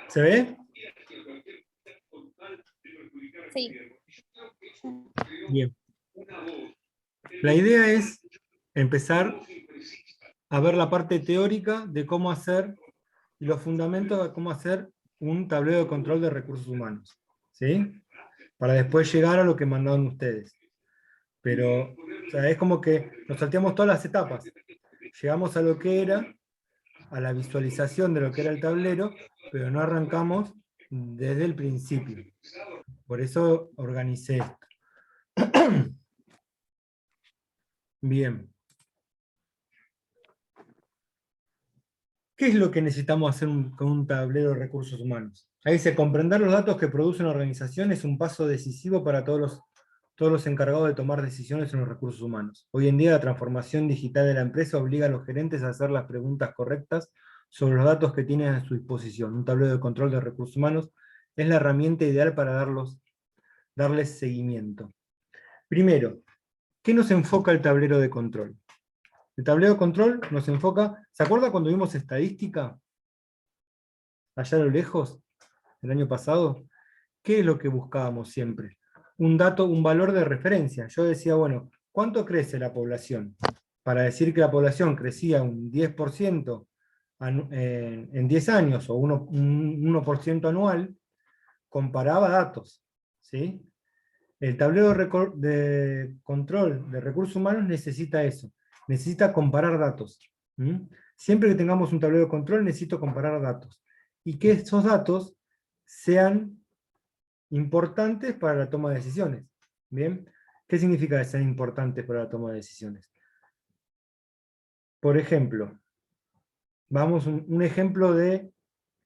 ¿Se ve? Sí. Bien. La idea es empezar a ver la parte teórica de cómo hacer y los fundamentos de cómo hacer un tablero de control de recursos humanos, ¿sí? Para después llegar a lo que mandaron ustedes. Pero o sea, es como que nos salteamos todas las etapas. Llegamos a lo que era, a la visualización de lo que era el tablero, pero no arrancamos desde el principio. Por eso organicé esto. Bien. ¿Qué es lo que necesitamos hacer con un tablero de recursos humanos? Ahí dice, comprender los datos que produce una organización es un paso decisivo para todos los encargados de tomar decisiones en los recursos humanos. Hoy en día la transformación digital de la empresa obliga a los gerentes a hacer las preguntas correctas sobre los datos que tienen a su disposición. Un tablero de control de recursos humanos es la herramienta ideal para darles seguimiento. Primero, ¿qué nos enfoca el tablero de control? El tablero de control nos enfoca, ¿se acuerda cuando vimos estadística? Allá a lo lejos, el año pasado. ¿Qué es lo que buscábamos siempre? Un dato, un valor de referencia. Yo decía, bueno, ¿cuánto crece la población? Para decir que la población crecía un 10% en 10 años, o un 1% anual, comparaba datos, ¿sí? El tablero de control de recursos humanos necesita eso, necesita comparar datos. Siempre que tengamos un tablero de control necesito comparar datos, y que esos datos sean importantes para la toma de decisiones. ¿Bien? ¿Qué significa que sean importantes para la toma de decisiones? Por ejemplo, vamos un ejemplo de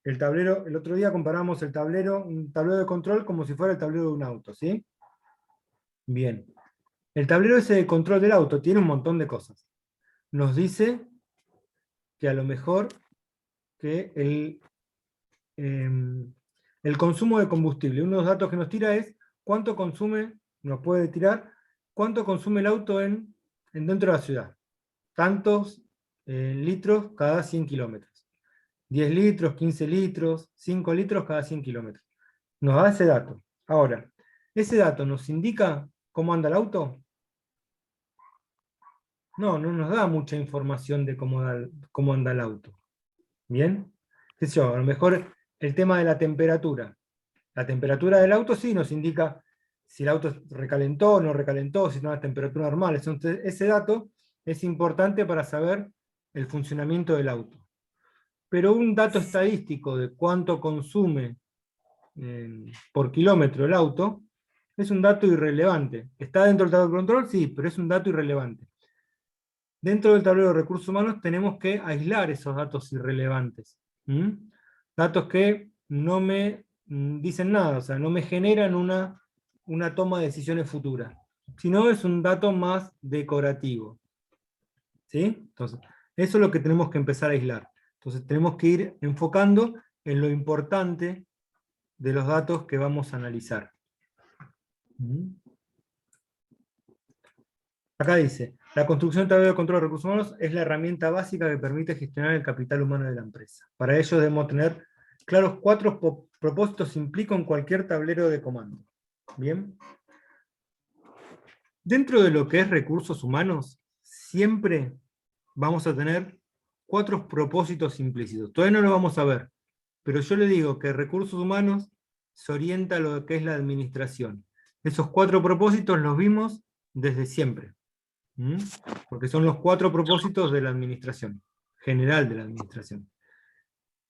el tablero. El otro día comparamos un tablero de control como si fuera el tablero de un auto, ¿sí? Bien. El tablero ese de control del auto tiene un montón de cosas. Nos dice que a lo mejor que el consumo de combustible, uno de los datos que nos tira es cuánto consume, nos puede tirar, cuánto consume el auto dentro de la ciudad. Tantos litros cada 100 kilómetros. 10 litros, 15 litros, 5 litros cada 100 kilómetros. Nos da ese dato. Ahora, ¿ese dato nos indica cómo anda el auto? No nos da mucha información de cómo anda el auto. ¿Bien? ¿Qué sé yo? A lo mejor el tema de la temperatura. La temperatura del auto sí nos indica si el auto recalentó o no recalentó, si no es temperatura normal. Entonces, ese dato es importante para saber el funcionamiento del auto. Pero un dato estadístico de cuánto consume por kilómetro el auto es un dato irrelevante. ¿Está dentro del tablero de control? Sí, pero es un dato irrelevante. Dentro del tablero de recursos humanos tenemos que aislar esos datos irrelevantes. Datos que no me dicen nada, o sea, no me generan una toma de decisiones futuras, sino es un dato más decorativo. ¿Sí? Entonces, eso es lo que tenemos que empezar a aislar. Entonces tenemos que ir enfocando en lo importante de los datos que vamos a analizar. Acá dice, la construcción de tablero de control de recursos humanos es la herramienta básica que permite gestionar el capital humano de la empresa. Para ello debemos tener claros 4 propósitos implica en cualquier tablero de comando. ¿Bien? Dentro de lo que es recursos humanos, siempre vamos a tener 4 propósitos implícitos. Todavía no lo vamos a ver, pero yo le digo que recursos humanos se orienta a lo que es la administración. Esos 4 propósitos los vimos desde siempre. Porque son los 4 propósitos de la administración, general de la administración.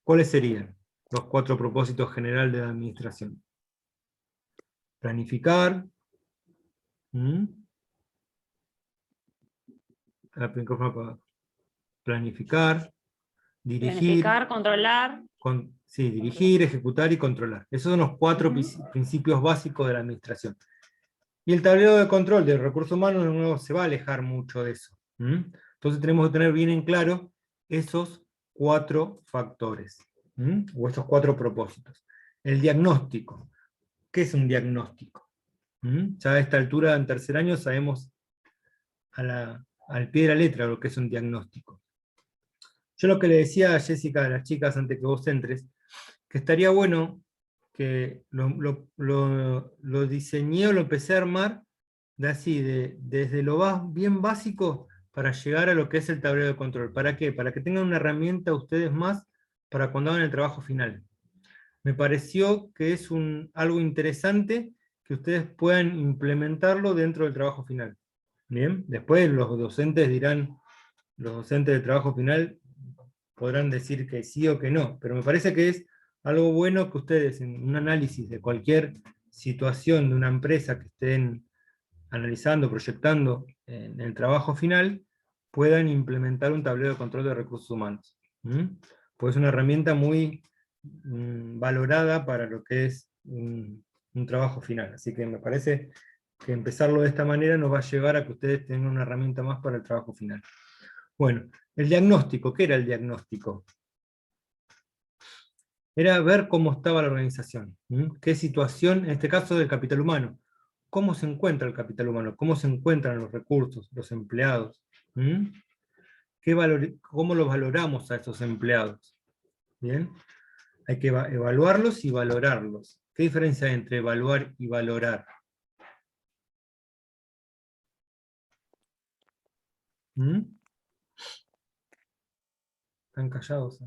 ¿Cuáles serían los 4 propósitos general de la administración? Planificar, planificar, dirigir, Planificar, controlar. dirigir, ejecutar y controlar. Esos son los 4 principios básicos de la administración. Y el tablero de control del recurso humano no se va a alejar mucho de eso. Entonces tenemos que tener bien en claro esos 4 factores. O estos 4 propósitos. El diagnóstico. ¿Qué es un diagnóstico? Ya a esta altura, en tercer año, sabemos al pie de la letra lo que es un diagnóstico. Yo lo que le decía a Jessica, a las chicas, antes que vos entres, que estaría bueno que lo diseñé o lo empecé a armar desde lo bien básico para llegar a lo que es el tablero de control. ¿Para qué? Para que tengan una herramienta ustedes más para cuando hagan el trabajo final. Me pareció que es algo interesante que ustedes puedan implementarlo dentro del trabajo final. Bien, después los docentes de trabajo final podrán decir que sí o que no, pero me parece que es algo bueno que ustedes en un análisis de cualquier situación de una empresa que estén analizando, proyectando en el trabajo final, puedan implementar un tablero de control de recursos humanos. Pues es una herramienta muy valorada para lo que es un trabajo final. Así que me parece que empezarlo de esta manera nos va a llevar a que ustedes tengan una herramienta más para el trabajo final. Bueno, el diagnóstico, ¿qué era el diagnóstico? Era ver cómo estaba la organización, qué situación, en este caso del capital humano, cómo se encuentra el capital humano, cómo se encuentran los recursos, los empleados, cómo los valoramos a esos empleados. ¿Bien? Hay que evaluarlos y valorarlos. ¿Qué diferencia hay entre evaluar y valorar? ¿Están callados?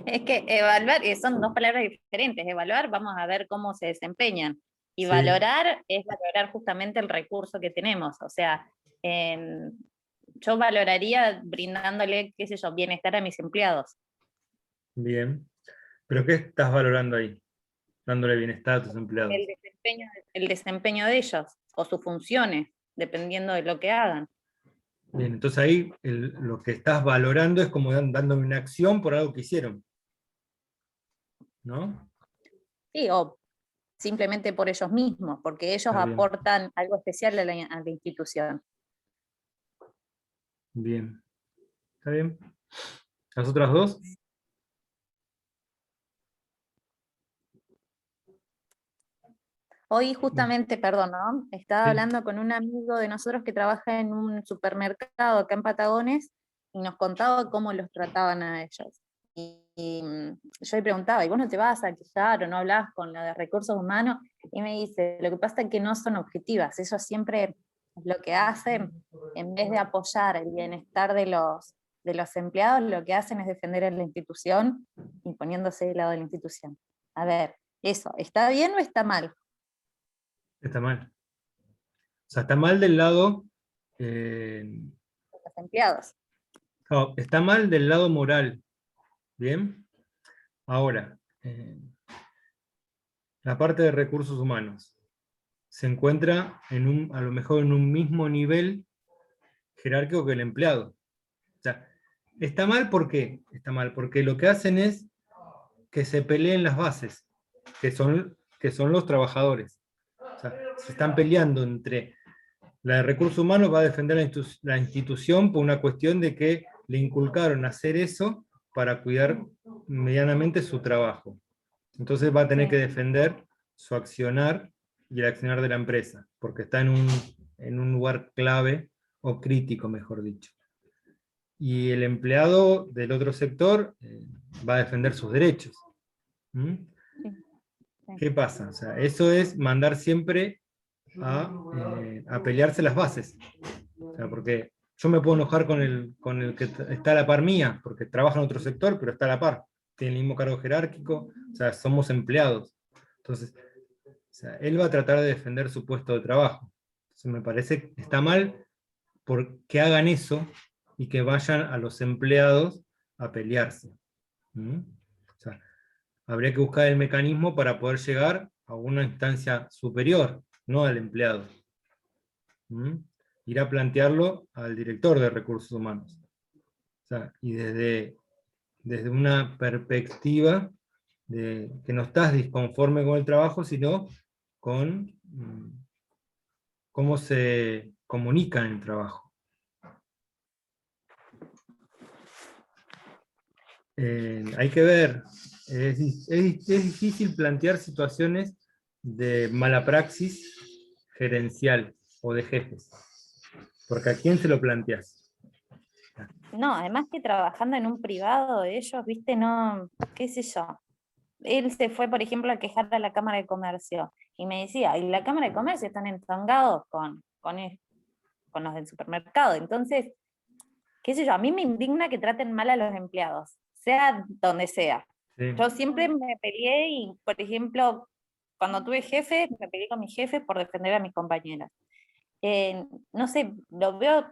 Es que evaluar, son dos palabras diferentes. Evaluar, vamos a ver cómo se desempeñan. Y Sí, valorar es valorar justamente el recurso que tenemos. O sea, yo valoraría brindándole, qué sé yo, bienestar a mis empleados. bien. ¿Pero qué estás valorando ahí? Dándole bienestar a tus empleados. El desempeño de ellos o sus funciones, dependiendo de lo que hagan. Bien, entonces ahí lo que estás valorando es como dándome una acción por algo que hicieron. ¿No? Sí, o simplemente por ellos mismos, porque ellos Está bien. aportan algo especial a la institución. Bien. ¿Está bien? ¿Las otras dos? Hoy justamente, perdón, ¿no? Estaba Sí. hablando con un amigo de nosotros que trabaja en un supermercado acá en Patagones y nos contaba cómo los trataban a ellos. Yo le preguntaba, ¿y vos no te vas a quejar o no hablas con la de recursos humanos? Y me dice, lo que pasa es que no son objetivas, ellos siempre lo que hacen, en vez de apoyar el bienestar de los empleados, lo que hacen es defender a la institución y poniéndose del lado de la institución. A ver, ¿eso está bien o está mal? Está mal. O sea, está mal del lado... Los empleados. no, está mal del lado moral. ¿Bien? Ahora, la parte de recursos humanos se encuentra a lo mejor en un mismo nivel jerárquico que el empleado. O sea, está mal, ¿por qué? Está mal porque lo que hacen es que se peleen las bases, que son los trabajadores. O sea, se están peleando entre la de recursos humanos, va a defender la institución por una cuestión de que le inculcaron hacer eso para cuidar medianamente su trabajo. Entonces va a tener que defender su accionar y el accionar de la empresa, porque está en un lugar clave o crítico, mejor dicho. Y el empleado del otro sector va a defender sus derechos. Sí, sí. ¿Qué pasa? O sea, eso es mandar siempre a pelearse las bases. O sea, porque yo me puedo enojar con el que está a la par mía, porque trabaja en otro sector, pero está a la par. Tiene el mismo cargo jerárquico, o sea, somos empleados. Entonces, o sea, él va a tratar de defender su puesto de trabajo. Entonces, me parece que está mal que hagan eso y que vayan a los empleados a pelearse. O sea, habría que buscar el mecanismo para poder llegar a una instancia superior, no al empleado. Ir a plantearlo al director de recursos humanos. O sea, y desde una perspectiva de que no estás disconforme con el trabajo, sino con cómo se comunica en el trabajo. Hay que ver, es difícil plantear situaciones de mala praxis gerencial o de jefes, porque ¿a quién se lo planteas? No, además que trabajando en un privado de ellos, viste, no, qué sé yo. Él se fue, por ejemplo, a quejar a la Cámara de Comercio y me decía, y la Cámara de Comercio están entongados con los del supermercado. Entonces, qué sé yo, a mí me indigna que traten mal a los empleados, sea donde sea. Sí. Yo siempre me peleé y, por ejemplo, cuando tuve jefe, me peleé con mi jefe por defender a mis compañeras. No sé, lo veo,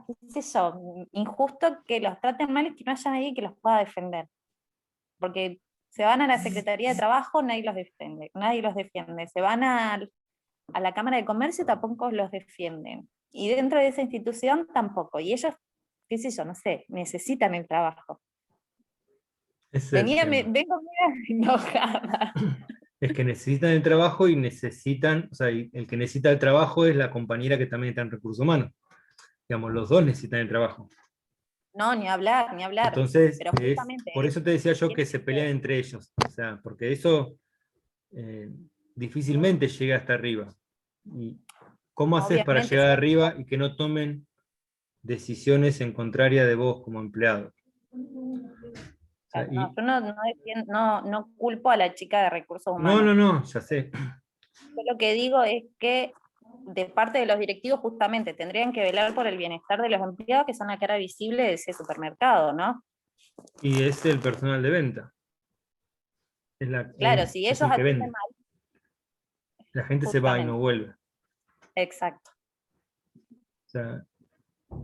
qué sé yo, injusto que los traten mal y que no haya nadie que los pueda defender. Porque se van a la Secretaría de Trabajo, nadie los defiende, nadie los defiende. Se van a la Cámara de Comercio, tampoco los defienden. Y dentro de esa institución tampoco. Y ellos, qué sé yo, no sé, necesitan el trabajo. Ese es el tema. Vengo medio enojada. Es que necesitan el trabajo y necesitan, o sea, y el que necesita el trabajo es la compañera que también está en recursos humanos. Digamos, los dos necesitan el trabajo. No, ni hablar, ni hablar. Entonces, Pero justamente por eso te decía yo que tiene se que pelean ser, entre ellos. O sea, porque eso difícilmente llega hasta arriba. ¿Y cómo haces para obviamente, llegar arriba y que no tomen decisiones en contraria de vos como empleado? O sea, no, yo no culpo a la chica de recursos no, humanos. no, no, ya sé. Yo lo que digo es que de parte de los directivos justamente tendrían que velar por el bienestar de los empleados, que son la cara visible de ese supermercado, ¿no? Y es el personal de venta. Claro, si Es ellos el que atienden vende. mal, La gente se va y no justamente, vuelve. exacto. O sea,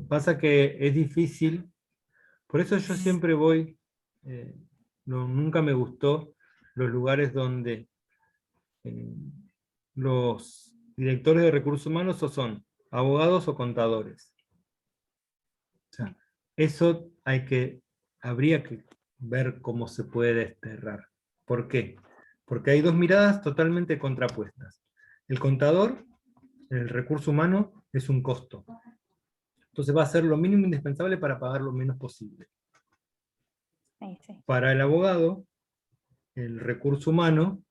pasa que es difícil. Por eso yo siempre voy, nunca me gustó los lugares donde eh, los directores de recursos humanos o son abogados o contadores. O sea, eso habría que ver cómo se puede desterrar. ¿Por qué? Porque hay dos miradas totalmente contrapuestas. El contador, el recurso humano, es un costo. Entonces va a hacer lo mínimo indispensable para pagar lo menos posible. Sí, sí. Para el abogado, el recurso humano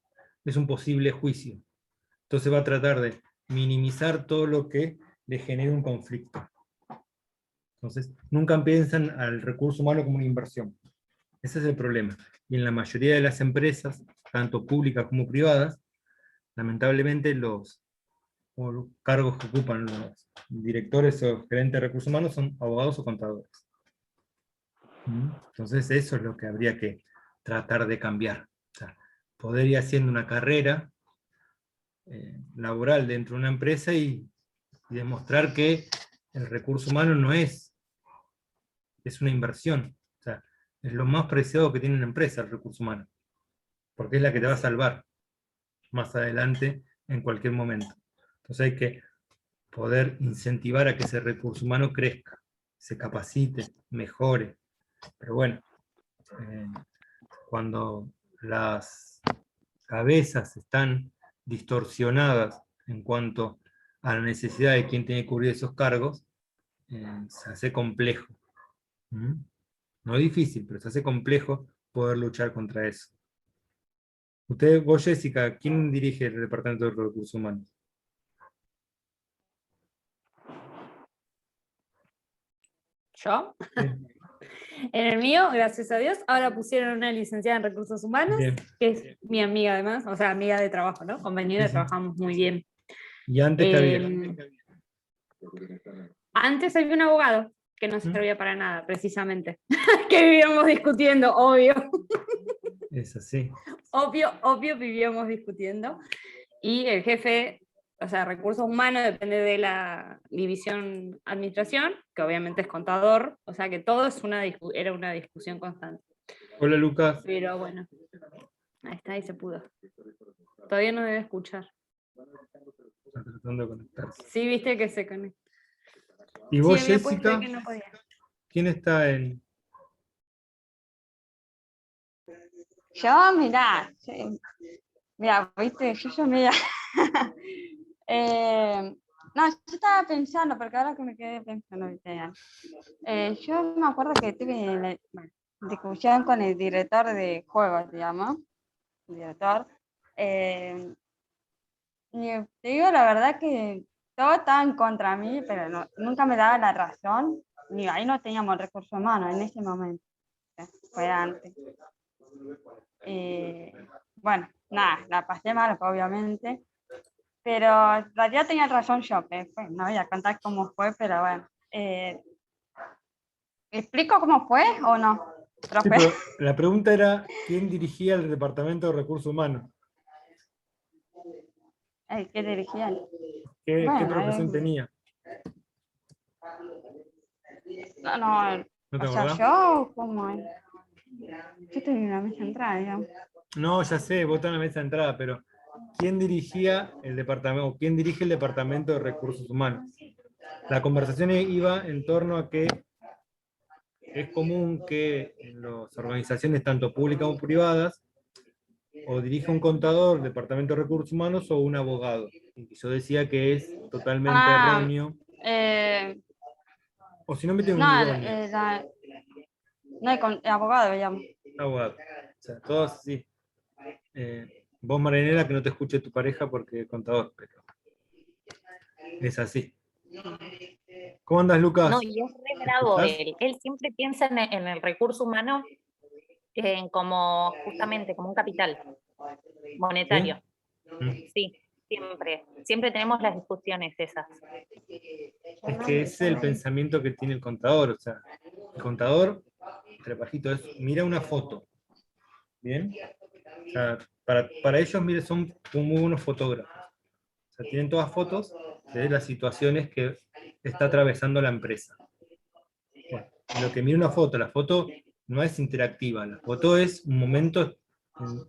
es un posible juicio. Entonces va a tratar de minimizar todo lo que le genere un conflicto. Entonces, nunca piensan al recurso humano como una inversión. Ese es el problema. Y en la mayoría de las empresas, tanto públicas como privadas, lamentablemente los cargos que ocupan los directores o gerentes de recursos humanos son abogados o contadores. Entonces eso es lo que habría que tratar de cambiar. O sea, poder ir haciendo una carrera laboral dentro de una empresa y demostrar que el recurso humano no es una inversión. O sea, es lo más preciado que tiene una empresa, el recurso humano, porque es la que te va a salvar más adelante en cualquier momento. Entonces hay que poder incentivar a que ese recurso humano crezca, se capacite, mejore. Pero bueno, eh, cuando las cabezas están distorsionadas en cuanto a la necesidad de quién tiene que cubrir esos cargos, se hace complejo. ¿Mm? No difícil, pero se hace complejo poder luchar contra eso. Vos, Jessica, ¿quién dirige el Departamento de Recursos Humanos? ¿Yo? Sí. En el mío, gracias a Dios, ahora pusieron una licenciada en recursos humanos, Bien. que es mi amiga además, o sea, amiga de trabajo, ¿no? Compañera, Sí, sí. trabajamos muy bien. ¿Y antes qué había? Antes había un abogado que no ¿Mm? servía para nada, precisamente, que vivíamos discutiendo, obvio. Es así. Obvio vivíamos discutiendo. Y el jefe, o sea, recursos humanos depende de la división administración, que obviamente es contador, o sea que todo era una discusión constante. Hola, Lucas. Pero bueno, ahí está, ahí se pudo. Todavía no debe escuchar. Está tratando de conectarse. Sí, viste que se conecta. ¿Y vos, Sí, había puesto Jessica? que no podía. ¿Quién está en...? Yo, mirá, mira, viste, yo mira. No, yo estaba pensando, porque ahora que me quedé pensando, viste, yo me acuerdo que tuve, bueno, discusión con el director de juegos, digamos, el director. Y te digo la verdad que todos estaban contra mí, pero nunca me daba la razón, ni ahí no teníamos recursos humanos en ese momento, fue antes. Bueno, nada, la pasé mal, obviamente, pero en realidad tenía razón yo, pues, no voy a contar cómo fue, pero bueno. ¿Explico cómo fue o no, Sí, profe? pero la pregunta era, ¿quién dirigía el Departamento de Recursos Humanos? ¿Qué dirigían? ¿Qué Bueno, profesión tenía? no, ¿No te o sea, acordás? yo, ¿cómo es? Yo estoy en una mesa entrada, digamos. No, ya sé, vos estás en la mesa de entrada, pero ¿quién dirigía el departamento, o quién dirige el Departamento de Recursos Humanos? La conversación iba en torno a que es común que en las organizaciones, tanto públicas como privadas, o dirige un contador, Departamento de Recursos Humanos, o un abogado. Y yo decía que es totalmente Ah, erróneo, eh, o si no mete un no, idóneo, no hay abogado, digamos. abogado. O sea, todos sí. Vos, Marianela, que no te escuche tu pareja porque es contador, pero es así. ¿Cómo andas, No, Lucas? y es re ¿Me bravo escuchás? él. Él siempre piensa en el recurso humano como justamente como un capital ¿Sí? monetario. Sí, siempre. Siempre tenemos las discusiones esas. Es que es el pensamiento que tiene el contador. O sea, el contador, trepajito, es mira una foto. ¿Bien? O sea, para ellos, mire, son muy buenos fotógrafos. O sea, tienen todas fotos de las situaciones que está atravesando la empresa. Bueno, lo que mira una foto, la foto no es interactiva, la foto es un momento,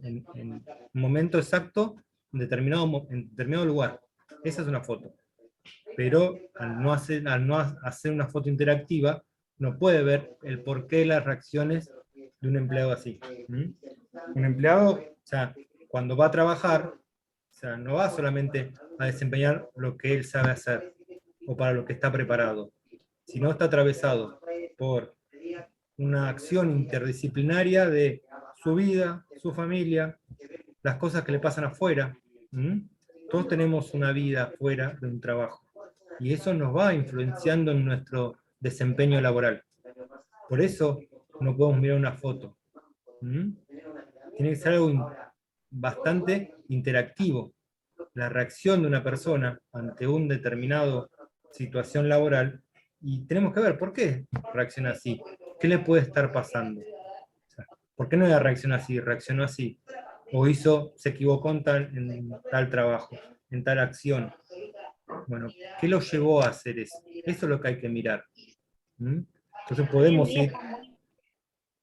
en un momento exacto en determinado lugar. Esa es una foto. Pero al no hacer una foto interactiva, no puede ver el porqué de las reacciones de un empleado así. ¿Mm? Un empleado, o sea, cuando va a trabajar, o sea, no va solamente a desempeñar lo que él sabe hacer o para lo que está preparado, sino está atravesado por una acción interdisciplinaria de su vida, su familia, las cosas que le pasan afuera. ¿Mm? Todos tenemos una vida fuera de un trabajo y eso nos va influenciando en nuestro desempeño laboral. Por eso no podemos mirar una foto. ¿Mm? Tiene que ser algo bastante interactivo. La reacción de una persona ante un determinado situación laboral y tenemos que ver por qué reacciona así. ¿Qué le puede estar pasando? O sea, ¿por qué no la reaccionó así? Reaccionó así. O se equivocó en tal trabajo, en tal acción. Bueno, ¿qué lo llevó a hacer eso? Eso es lo que hay que mirar. ¿Mm? Entonces Hoy en podemos día ir. está muy,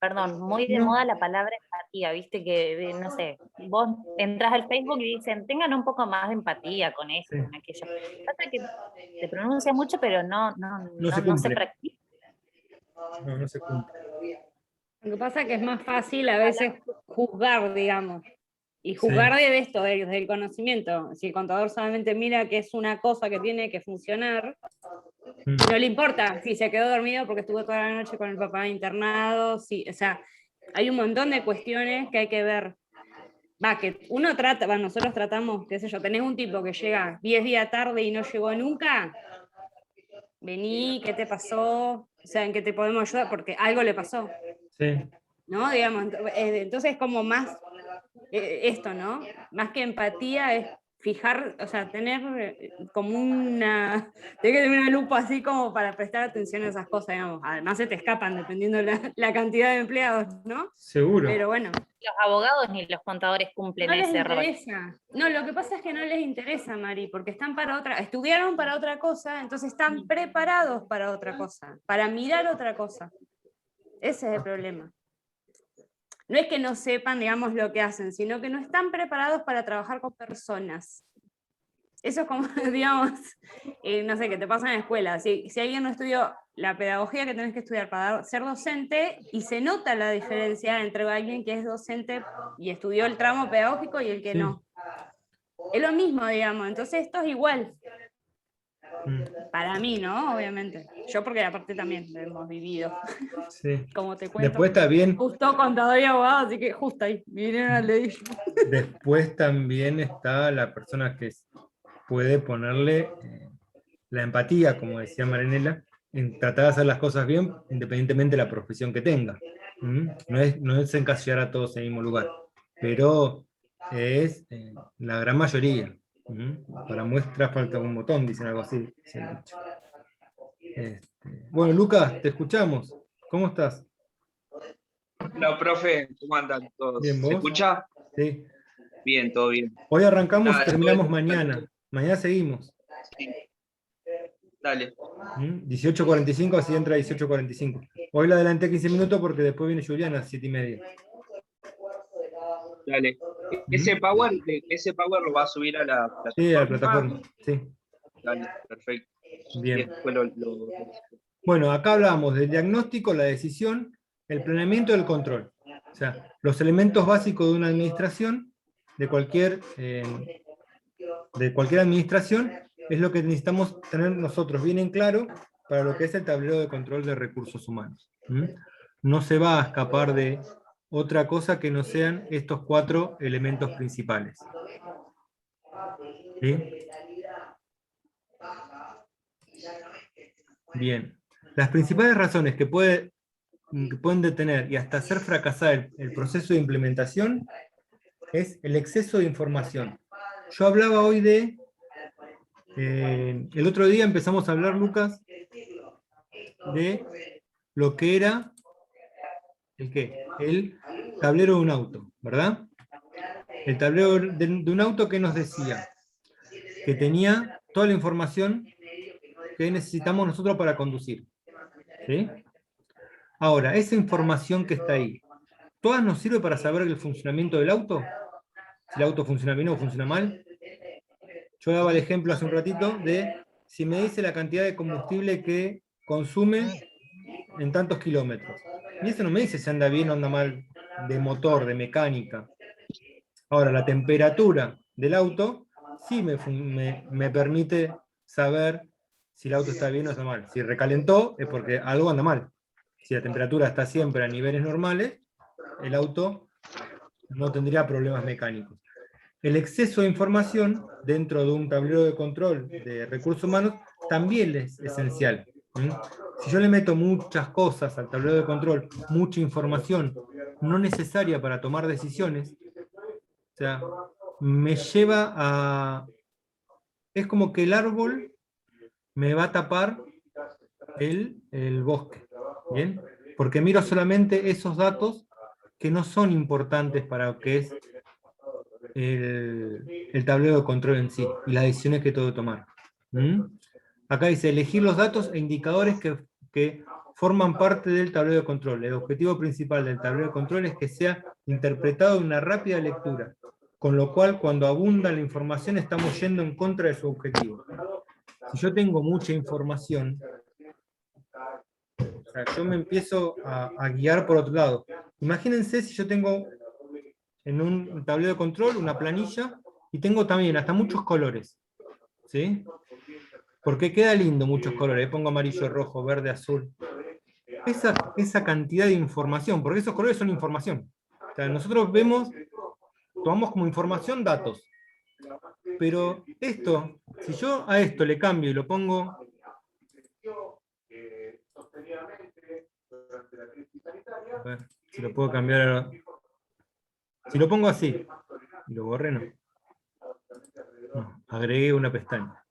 perdón, muy de No, moda la palabra empatía, viste que, no sé, vos entras al Facebook y dicen, tengan un poco más de empatía con esto, sí, con aquello. Pasa que se pronuncia mucho, pero no se no se cumple. practica. No, no se cumple. Lo que pasa es que es más fácil a veces juzgar, digamos, y Sí. juzgar de esto, desde el conocimiento. Si el contador solamente mira que es una cosa que tiene que funcionar, Mm. no le importa si se quedó dormido porque estuvo toda la noche con el papá internado, si, o sea, hay un montón de cuestiones que hay que ver. Que uno trata, nosotros tratamos, qué sé yo, tenés un tipo que llega 10 días tarde y no llegó nunca, vení, ¿qué te pasó? O sea, ¿en qué te podemos ayudar? Porque algo le pasó, Sí. ¿no? Digamos, entonces como más esto, ¿no? Más que empatía es fijar, o sea, tener como tiene que tener una lupa así como para prestar atención a esas cosas, digamos. Además se te escapan dependiendo la cantidad de empleados, ¿no? Seguro. Pero bueno. Los abogados ni los contadores cumplen No les ese rol. interesa. No, lo que pasa es que no les interesa, Mari, porque estudiaron para otra cosa, entonces están preparados para otra cosa, para mirar otra cosa. Ese es el problema. No es que no sepan, digamos, lo que hacen, sino que no están preparados para trabajar con personas. Eso es como, digamos, no sé, que te pasa en la escuela. Si alguien no estudió la pedagogía que tenés que estudiar para ser docente, y se nota la diferencia entre alguien que es docente y estudió el tramo pedagógico y el que Sí. no. Es lo mismo, digamos, entonces esto es igual. Para mí, ¿no? Obviamente. Yo porque aparte también lo hemos vivido. Sí. Como te cuento. Después también, Justo contador y abogado, así que justo ahí, vinieron al dedillo. después también está la persona que puede ponerle la empatía, como decía Marinela, en tratar de hacer las cosas bien, independientemente de la profesión que tenga. No es encasillar a todos en el mismo lugar, pero es la gran mayoría. Para muestra falta un botón, dicen algo así. Dice el dicho. Bueno, Lucas, te escuchamos. ¿Cómo estás? Hola, profe, ¿cómo andan todos? Bien, ¿Se ¿vos? escucha? Sí. Bien, todo bien. Hoy arrancamos y Nada, terminamos mañana. Mañana seguimos. Sí. Dale. 18:45, así entra 18:45. Hoy la adelanté 15 minutos porque después viene Juliana a 7:30. Dale. Ese power lo va a subir a la Sí, a la plataforma. plataforma. Sí. Dale, perfecto. Y Bien. después Bueno, acá hablábamos del diagnóstico, la decisión, el planeamiento y el control. O sea, los elementos básicos de una administración, de cualquier administración, es lo que necesitamos tener nosotros bien en claro para lo que es el tablero de control de recursos humanos. No se va a escapar de otra cosa que no sean estos 4 elementos principales. ¿Sí? Bien. Las principales razones que pueden detener y hasta hacer fracasar el proceso de implementación es el exceso de información. Yo hablaba hoy de... el otro día empezamos a hablar, Lucas, de lo que era el tablero de un auto, ¿verdad? El tablero de un auto que nos decía que tenía toda la información que necesitamos nosotros para conducir. ¿Sí? Ahora, esa información que está ahí, ¿todas nos sirve para saber el funcionamiento del auto? Si el auto funciona bien o funciona mal. Yo daba el ejemplo hace un ratito de si me dice la cantidad de combustible que consume en tantos kilómetros. Y eso no me dice si anda bien o anda mal de motor, de mecánica. Ahora, la temperatura del auto sí me permite saber si el auto está bien o está mal. Si recalentó es porque algo anda mal. Si la temperatura está siempre a niveles normales, el auto no tendría problemas mecánicos. El exceso de información dentro de un tablero de control de recursos humanos también es esencial. Si yo le meto muchas cosas al tablero de control, mucha información no necesaria para tomar decisiones, o sea, me lleva a... Es como que el árbol me va a tapar el bosque, ¿bien? Porque miro solamente esos datos que no son importantes para lo que es el tablero de control en sí y las decisiones que tengo que tomar. Acá dice, elegir los datos e indicadores que forman parte del tablero de control. El objetivo principal del tablero de control es que sea interpretado en una rápida lectura, con lo cual cuando abunda la información estamos yendo en contra de su objetivo. Si yo tengo mucha información, o sea, yo me empiezo a guiar por otro lado. Imagínense si yo tengo en un tablero de control una planilla y tengo también hasta muchos colores. ¿Sí? Porque queda lindo muchos colores. Pongo amarillo, rojo, verde, azul. Esa cantidad de información, porque esos colores son información. O sea, nosotros tomamos como información datos. Pero esto, si yo a esto le cambio y lo pongo... A ver, si lo puedo cambiar... Si lo pongo así, y lo borré, no. No, agregué una pestaña.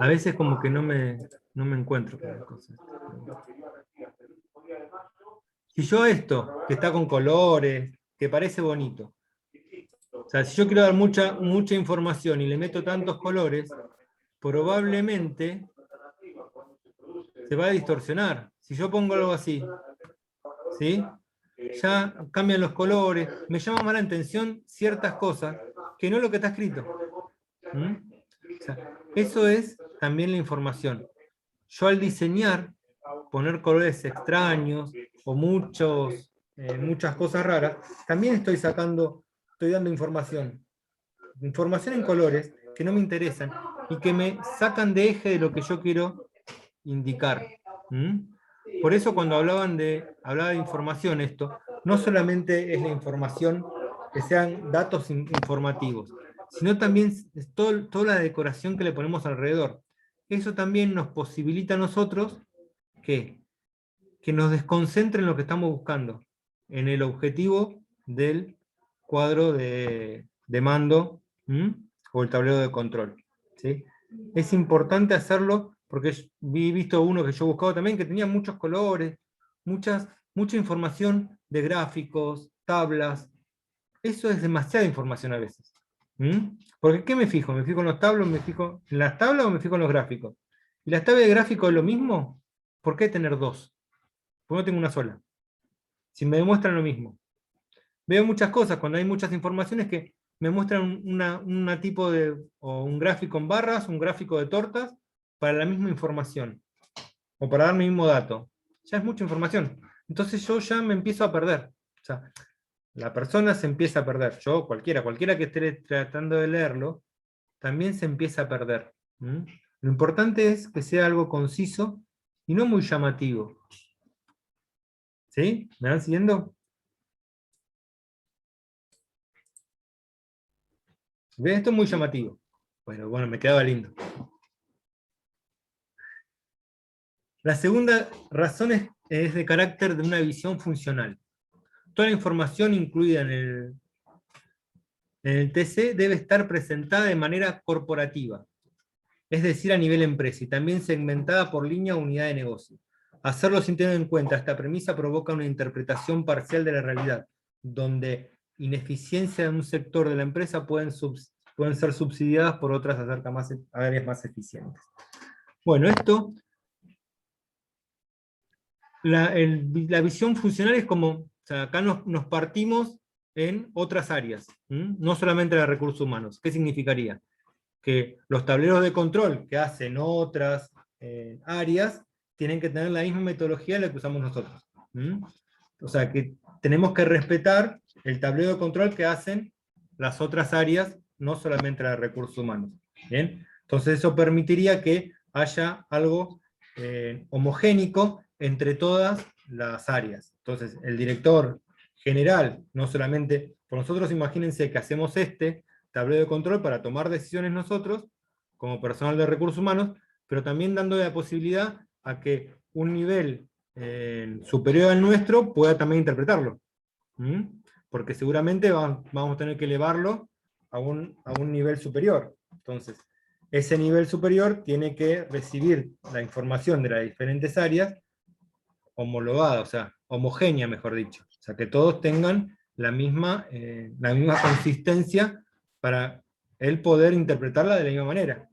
A veces como que no me encuentro con las cosas. Si yo esto, que está con colores, que parece bonito, o sea, si yo quiero dar mucha información y le meto tantos colores, probablemente se va a distorsionar. Si yo pongo algo así, ¿sí? Ya cambian los colores, me llama más la atención ciertas cosas que no lo que está escrito. O sea, eso es también la información. Yo al diseñar, poner colores extraños o muchas cosas raras, también estoy dando información. Información en colores que no me interesan y que me sacan de eje de lo que yo quiero indicar. Por eso cuando hablaba de información esto, no solamente es la información que sean datos informativos, sino también es toda la decoración que le ponemos alrededor. Eso también nos posibilita a nosotros que nos desconcentre en lo que estamos buscando, en el objetivo del cuadro de mando o el tablero de control. ¿Sí? Es importante hacerlo porque he visto uno que yo he buscado también que tenía muchos colores, mucha información de gráficos, tablas. Eso es demasiada información a veces. Porque ¿qué me fijo? ¿Me fijo en los tablos? ¿Me fijo en las tablas o me fijo en los gráficos? ¿Y las tablas de gráficos es lo mismo? ¿Por qué tener dos? Porque no tengo una sola. Si me demuestran lo mismo. Veo muchas cosas cuando hay muchas informaciones que me muestran una tipo de, o un gráfico en barras, un gráfico de tortas, para la misma información. O para darme el mismo dato. Ya es mucha información. Entonces yo ya me empiezo a perder. O sea, la persona se empieza a perder. Yo, cualquiera que esté tratando de leerlo, también se empieza a perder. Lo importante es que sea algo conciso y no muy llamativo. ¿Sí? ¿Me van siguiendo? ¿Ven? Esto es muy llamativo. Bueno, me quedaba lindo. La segunda razón es de carácter de una visión funcional. Toda la información incluida en el TC debe estar presentada de manera corporativa, es decir, a nivel empresa, y también segmentada por línea o unidad de negocio. Hacerlo sin tener en cuenta esta premisa provoca una interpretación parcial de la realidad, donde ineficiencia de un sector de la empresa pueden ser subsidiadas por otras áreas más eficientes. Bueno, esto, la visión funcional es como, o sea, acá nos partimos en otras áreas, no solamente de recursos humanos. ¿Qué significaría? Que los tableros de control que hacen otras áreas tienen que tener la misma metodología de la que usamos nosotros. O sea, que tenemos que respetar el tablero de control que hacen las otras áreas, no solamente la de recursos humanos. ¿Bien? Entonces eso permitiría que haya algo homogénico entre todas las áreas. Entonces el director general, no solamente, por nosotros imagínense que hacemos tablero de control para tomar decisiones nosotros, como personal de recursos humanos, pero también dando la posibilidad a que un nivel superior al nuestro pueda también interpretarlo. Porque seguramente vamos a tener que elevarlo a un nivel superior. Entonces, ese nivel superior tiene que recibir la información de las diferentes áreas homologada, o sea, homogénea, mejor dicho. O sea, que todos tengan la misma consistencia para él poder interpretarla de la misma manera.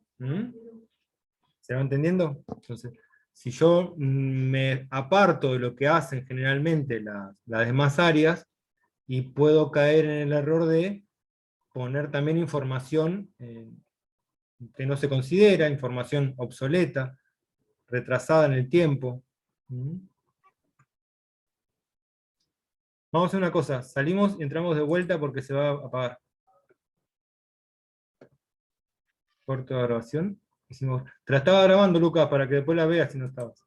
¿Se va entendiendo? Entonces, si yo me aparto de lo que hacen generalmente las demás áreas, y puedo caer en el error de poner también información que no se considera, información obsoleta, retrasada en el tiempo. Vamos a hacer una cosa, salimos y entramos de vuelta porque se va a apagar. Corto de grabación. Te la estaba grabando, Lucas, para que después la veas si no estabas.